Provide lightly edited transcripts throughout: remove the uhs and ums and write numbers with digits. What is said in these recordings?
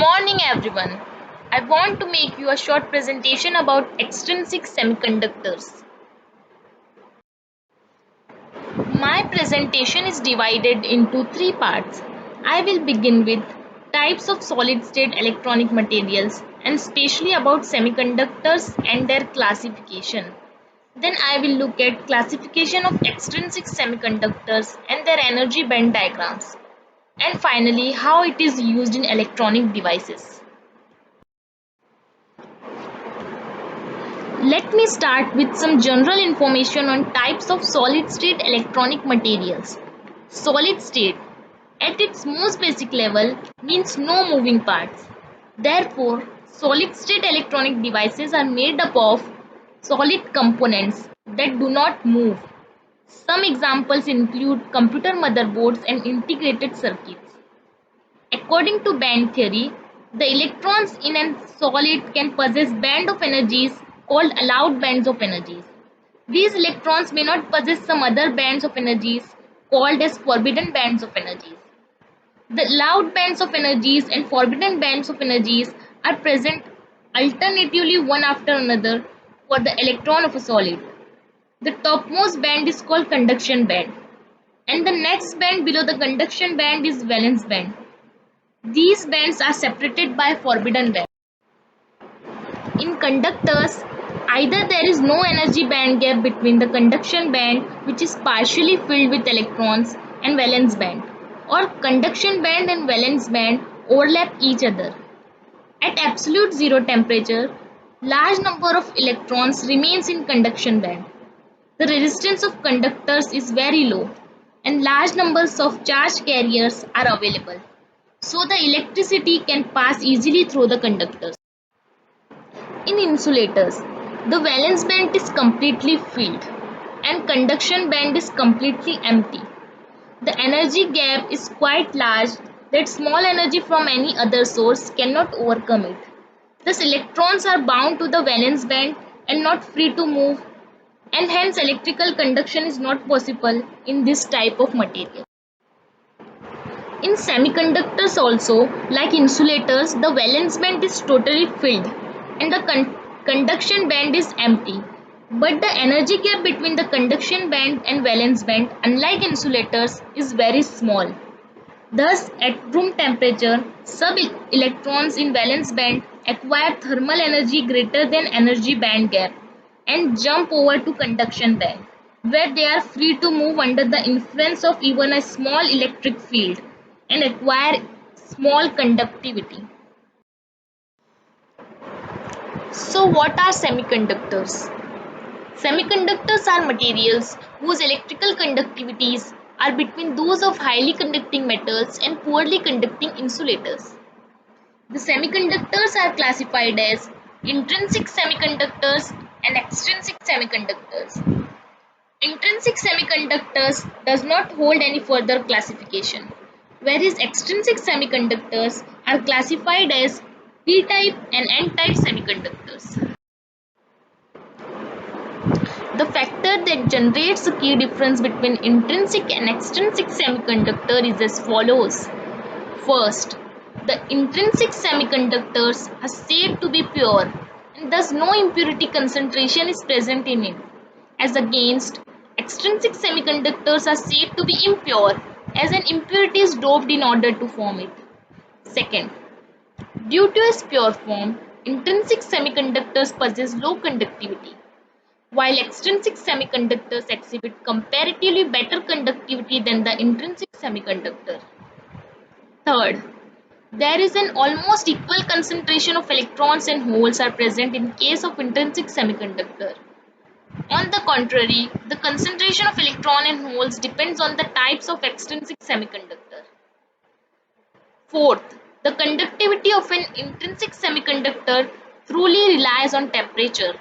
Morning everyone. I want to make you a short presentation about extrinsic semiconductors. My presentation is divided into three parts. I will begin with types of solid state electronic materials and especially about semiconductors and their classification. Then I will look at classification of extrinsic semiconductors and their energy band diagrams. And finally how it is used in electronic devices. Let me start with some general information on types of solid-state electronic materials. Solid state, at its most basic level, means no moving parts. Therefore, solid-state electronic devices are made up of solid components that do not move. Some examples include computer motherboards and integrated circuits. According to band theory, the electrons in a solid can possess band of energies called allowed bands of energies. These electrons may not possess some other bands of energies called as forbidden bands of energies. The allowed bands of energies and forbidden bands of energies are present alternatively one after another for the electron of a solid. The topmost band is called conduction band, and the next band below the conduction band is valence band. These bands are separated by forbidden band. In conductors, either there is no energy band gap between the conduction band, which is partially filled with electrons, and valence band, or conduction band and valence band overlap each other. At absolute zero temperature, large number of electrons remains in conduction band. The resistance of conductors is very low, and large numbers of charge carriers are available, so the electricity can pass easily through the conductors. In insulators, the valence band is completely filled and conduction band is completely empty. The energy gap is quite large that small energy from any other source cannot overcome it. Thus electrons are bound to the valence band and not free to move, and hence electrical conduction is not possible in this type of material. In semiconductors also, like insulators, the valence band is totally filled and the conduction band is empty. But the energy gap between the conduction band and valence band, unlike insulators, is very small. Thus, at room temperature, sub-electrons in valence band acquire thermal energy greater than energy band gap and jump over to conduction band, where they are free to move under the influence of even a small electric field and acquire small conductivity. So what are semiconductors? Semiconductors are materials whose electrical conductivities are between those of highly conducting metals and poorly conducting insulators. The semiconductors are classified as intrinsic semiconductors and extrinsic semiconductors. Intrinsic semiconductors does not hold any further classification, whereas extrinsic semiconductors are classified as p-type and n-type semiconductors. The factor that generates the key difference between intrinsic and extrinsic semiconductor is as follows. First, the intrinsic semiconductors are said to be pure and thus no impurity concentration is present in it, as against extrinsic semiconductors are said to be impure as an impurity is doped in order to form it. Second, due to its pure form, intrinsic semiconductors possess low conductivity, while extrinsic semiconductors exhibit comparatively better conductivity than the intrinsic semiconductor. Third, there is an almost equal concentration of electrons and holes are present in case of intrinsic semiconductor. On the contrary, the concentration of electron and holes depends on the types of extrinsic semiconductor. Fourth, the conductivity of an intrinsic semiconductor truly relies on temperature.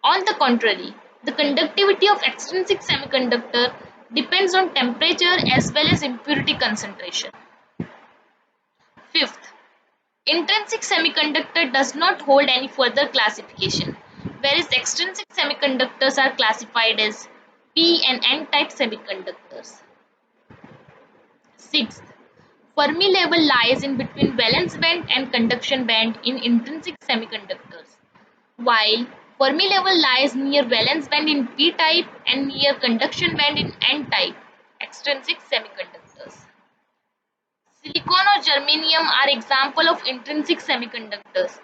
On the contrary, the conductivity of extrinsic semiconductor depends on temperature as well as impurity concentration. Fifth, intrinsic semiconductor does not hold any further classification, whereas extrinsic semiconductors are classified as p and n type semiconductors. Sixth, Fermi level lies in between valence band and conduction band in intrinsic semiconductors, while Fermi level lies near valence band in p-type and near conduction band in n-type extrinsic semiconductors. Silicon or germanium are example of intrinsic semiconductors,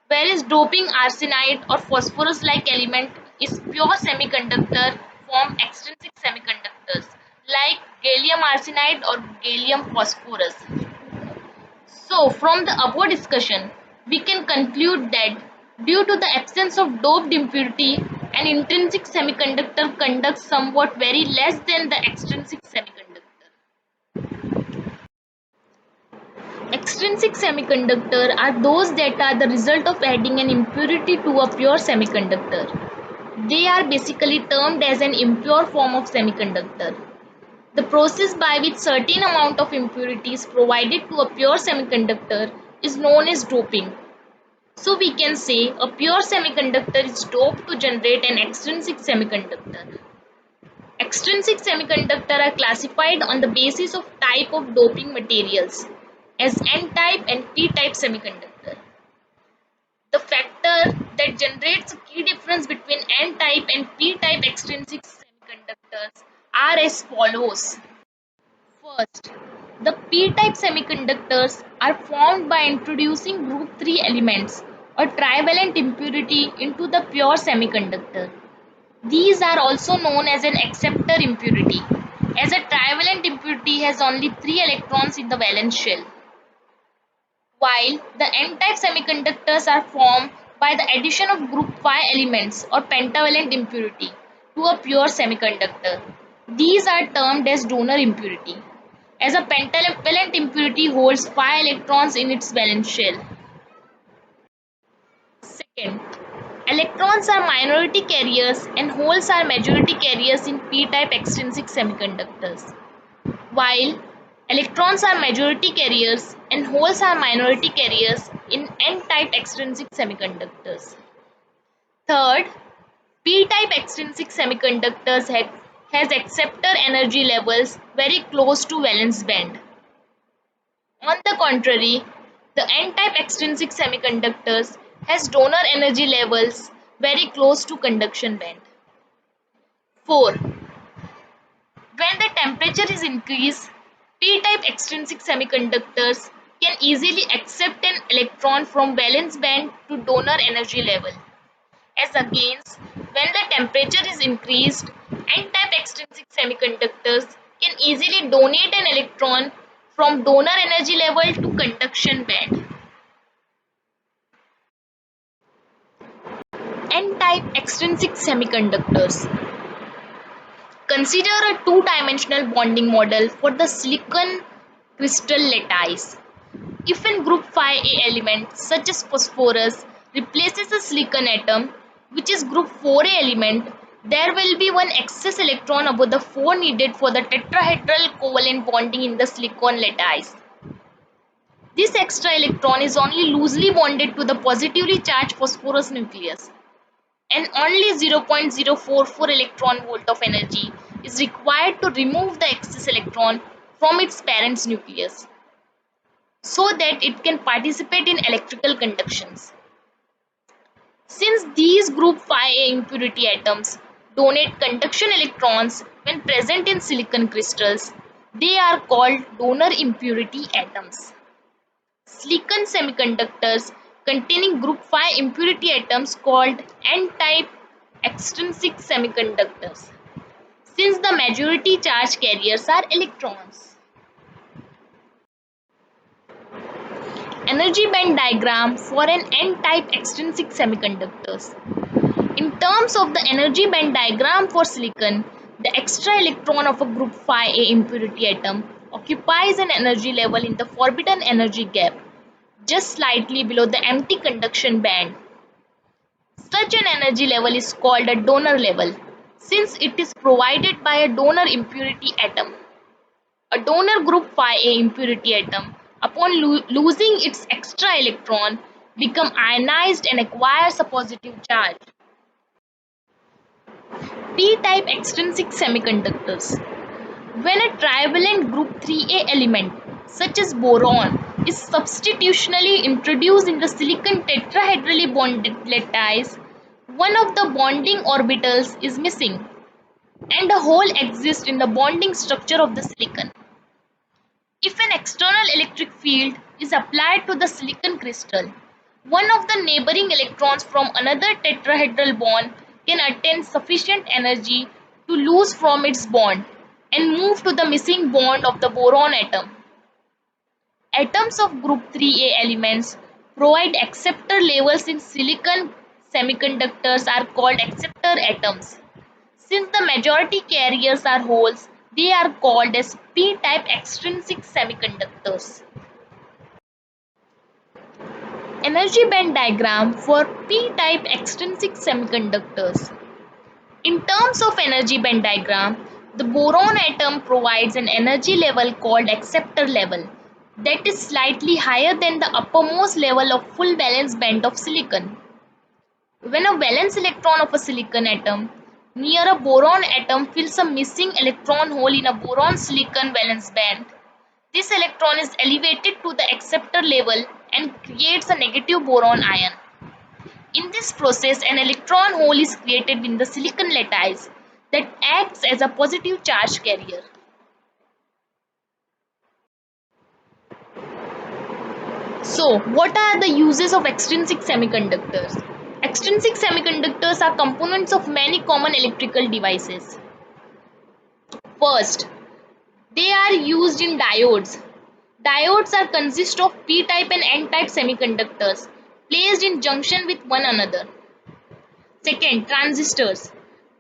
whereas doping arsenide or phosphorus-like element is pure semiconductor form extrinsic semiconductors like gallium arsenide or gallium phosphorus. So, from the above discussion, we can conclude that due to the absence of doped impurity, an intrinsic semiconductor conducts somewhat very less than the extrinsic semiconductor. Extrinsic semiconductor are those that are the result of adding an impurity to a pure semiconductor. They are basically termed as an impure form of semiconductor. The process by which certain amount of impurity is provided to a pure semiconductor is known as doping. So we can say a pure semiconductor is doped to generate an extrinsic semiconductor. Extrinsic semiconductors are classified on the basis of type of doping materials as n-type and p-type semiconductor. The factor that generates a key difference between n-type and p-type extrinsic semiconductors are as follows. First, the p-type semiconductors are formed by introducing group 3 elements or trivalent impurity into the pure semiconductor. These are also known as an acceptor impurity, as a trivalent impurity has only 3 electrons in the valence shell, while the n-type semiconductors are formed by the addition of group 5 elements or pentavalent impurity to a pure semiconductor. These are termed as donor impurity, as a pentavalent impurity holds 5 electrons in its valence shell. Second, electrons are minority carriers and holes are majority carriers in p-type extrinsic semiconductors, while electrons are majority carriers and holes are minority carriers in n-type extrinsic semiconductors. Third, p-type extrinsic semiconductors has acceptor energy levels very close to valence band. On the contrary, the n-type extrinsic semiconductors has donor energy levels very close to conduction band. 4. When the temperature is increased, p-type extrinsic semiconductors can easily accept an electron from valence band to donor energy level. As against, when the temperature is increased, n-type extrinsic semiconductors can easily donate an electron from donor energy level to conduction band. N-type extrinsic semiconductors. Consider a two-dimensional bonding model for the silicon crystal lattice. If in group 5A element such as phosphorus replaces a silicon atom, which is group 4A element, there will be one excess electron above the 4 needed for the tetrahedral covalent bonding in the silicon lattice. This extra electron is only loosely bonded to the positively charged phosphorus nucleus, and only 0.044 electron volt of energy is required to remove the excess electron from its parent's nucleus, so that it can participate in electrical conductions. Since these group 5A impurity atoms donate conduction electrons when present in silicon crystals, they are called donor impurity atoms. Silicon semiconductors containing group 5 impurity atoms called n-type extrinsic semiconductors, since the majority charge carriers are electrons. Energy band diagram for an n-type extrinsic semiconductors. In terms of the energy band diagram for silicon, the extra electron of a group 5A impurity atom occupies an energy level in the forbidden energy gap, just slightly below the empty conduction band. Such an energy level is called a donor level, since it is provided by a donor impurity atom. A donor group 5A impurity atom, upon losing its extra electron, become ionized and acquires a positive charge. P-type extrinsic semiconductors. When a trivalent group 3A element such as boron, is substitutionally introduced in the silicon tetrahedrally bonded lattice, one of the bonding orbitals is missing, and a hole exists in the bonding structure of the silicon. If an external electric field is applied to the silicon crystal, one of the neighboring electrons from another tetrahedral bond can attain sufficient energy to loose from its bond and move to the missing bond of the boron atom. Atoms of group 3a elements provide acceptor levels in silicon semiconductors are called acceptor atoms. Since the majority carriers are holes, they are called as p-type extrinsic semiconductors. Energy band diagram for p-type extrinsic semiconductors. In terms of energy band diagram, the boron atom provides an energy level called acceptor level that is slightly higher than the uppermost level of full valence band of silicon. When a valence electron of a silicon atom near a boron atom fills a missing electron hole in a boron-silicon valence band, this electron is elevated to the acceptor level and creates a negative boron ion. In this process, an electron hole is created in the silicon lattice that acts as a positive charge carrier. So, what are the uses of extrinsic semiconductors? Extrinsic semiconductors are components of many common electrical devices. First, they are used in diodes. Diodes are consist of p-type and n-type semiconductors placed in junction with one another. Second, transistors.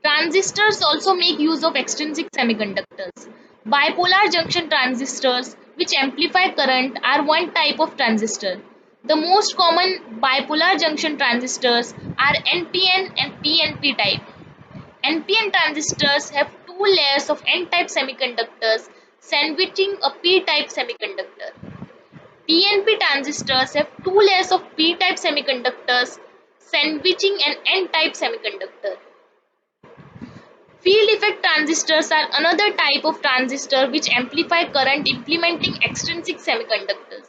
Transistors also make use of extrinsic semiconductors. Bipolar junction transistors, which amplify current, are one type of transistor. The most common bipolar junction transistors are NPN and PNP type. NPN transistors have two layers of N-type semiconductors sandwiching a P-type semiconductor. PNP transistors have two layers of P-type semiconductors sandwiching an N-type semiconductor. Field effect transistors are another type of transistor which amplify current implementing extrinsic semiconductors.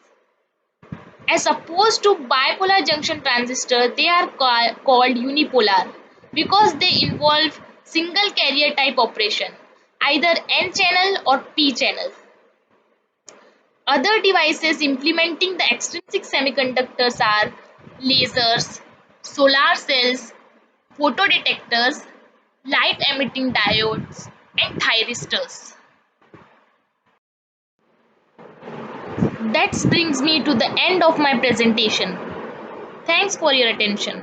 As opposed to bipolar junction transistor, they are called unipolar because they involve single carrier type operation, either N channel or P channel. Other devices implementing the extrinsic semiconductors are lasers, solar cells, photodetectors, light emitting diodes, and thyristors. That brings me to the end of my presentation. Thanks for your attention.